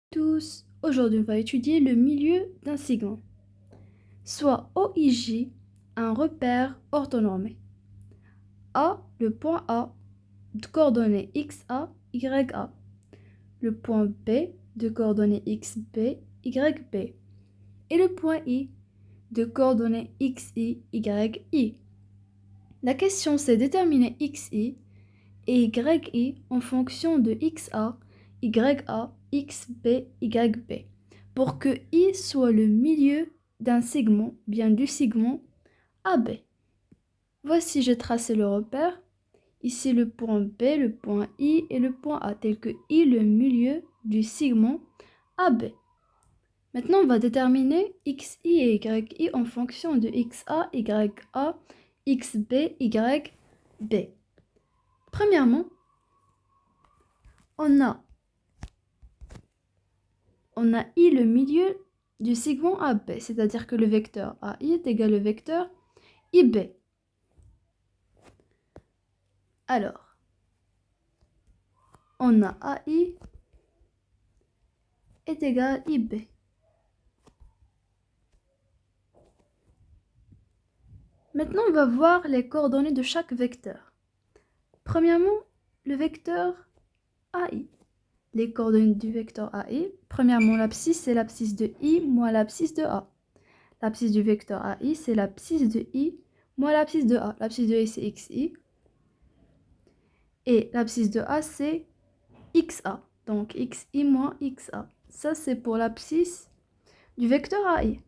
Tous, aujourd'hui on va étudier le milieu d'un segment. Soit OIJ, un repère orthonormé. A, le point A, de coordonnées XA, YA. Le point B, de coordonnées XB, YB. Et le point I, de coordonnées XI, YI. La question c'est déterminer XI et YI en fonction de XA, YA, XB, YB, pour que I soit le milieu d'un segment, bien du segment AB. Voici, j'ai tracé le repère. Ici, le point B, le point I et le point A, tel que I, le milieu du segment AB. Maintenant, on va déterminer XI et YI en fonction de XA, YA, XB, YB. Premièrement, on a I le milieu du segment AB, c'est-à-dire que le vecteur AI est égal au vecteur IB. Alors, on a AI est égal à IB. Maintenant, on va voir les coordonnées de chaque vecteur. Premièrement, le vecteur AI. Les coordonnées du vecteur AI. Premièrement, l'abscisse, c'est l'abscisse de I moins l'abscisse de A. L'abscisse du vecteur AI, c'est l'abscisse de I moins l'abscisse de A. L'abscisse de I, c'est XI. Et l'abscisse de A, c'est XA. Donc, XI moins XA. Ça, c'est pour l'abscisse du vecteur AI.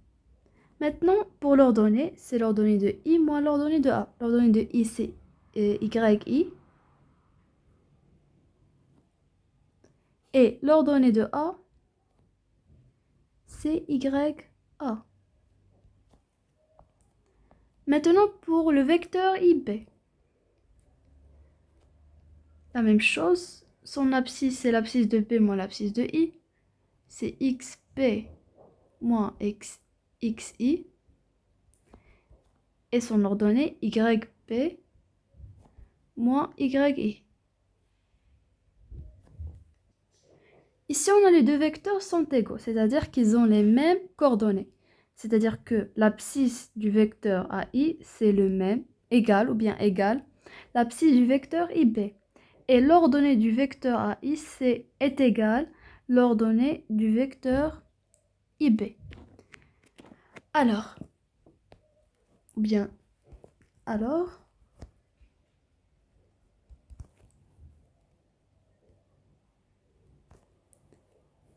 Maintenant, pour l'ordonnée, c'est l'ordonnée de I moins l'ordonnée de A. L'ordonnée de I, c'est YI. Et l'ordonnée de A, c'est YA. Maintenant, pour le vecteur IB. La même chose, son abscisse, c'est l'abscisse de B moins l'abscisse de I. C'est XB moins XI. Et son ordonnée YB moins YI. Ici, on a les deux vecteurs sont égaux, c'est-à-dire qu'ils ont les mêmes coordonnées. C'est-à-dire que l'abscisse du vecteur AI, c'est le même, égal ou bien égal, l'abscisse du vecteur IB. Et l'ordonnée du vecteur AI est égale l'ordonnée du vecteur IB. Alors,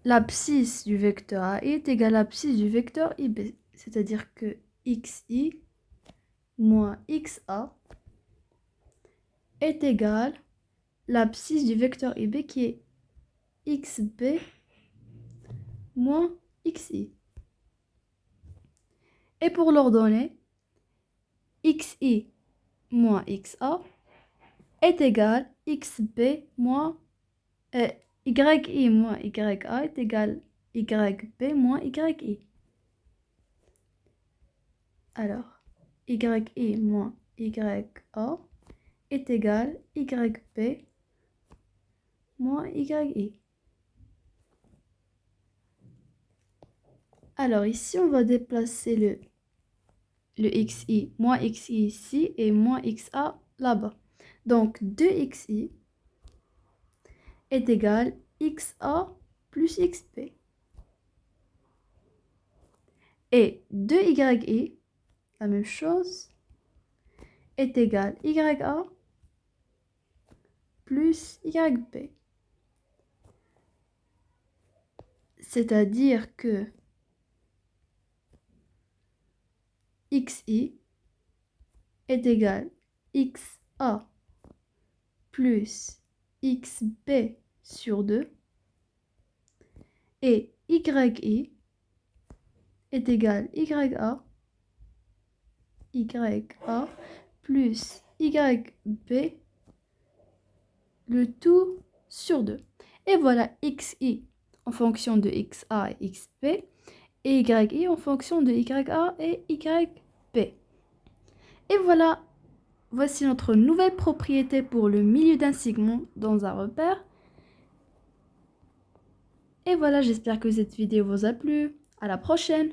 l'abscisse du vecteur AI est égale à l'abscisse du vecteur IB. C'est-à-dire que XI moins XA est égal à l'abscisse du vecteur IB qui est XB moins XI. Et pour l'ordonnée, XI moins XA est égal à XB moins YI moins YA est égal à YB moins YI. Alors, YI moins YA est égal à YB moins YI. Alors ici, on va déplacer le XI, moins XI ici et moins XA là-bas. Donc 2XI est égal à XA plus XB. Et 2YI, la même chose, est égal à YA plus YB. C'est-à-dire que XI est égal à XA plus XB sur 2 et YI est égal à YA plus YB le tout sur 2. Et voilà XI en fonction de XA et XB et YI en fonction de YA et YB. Et voilà, voici notre nouvelle propriété pour le milieu d'un segment dans un repère. Et voilà, j'espère que cette vidéo vous a plu. À la prochaine!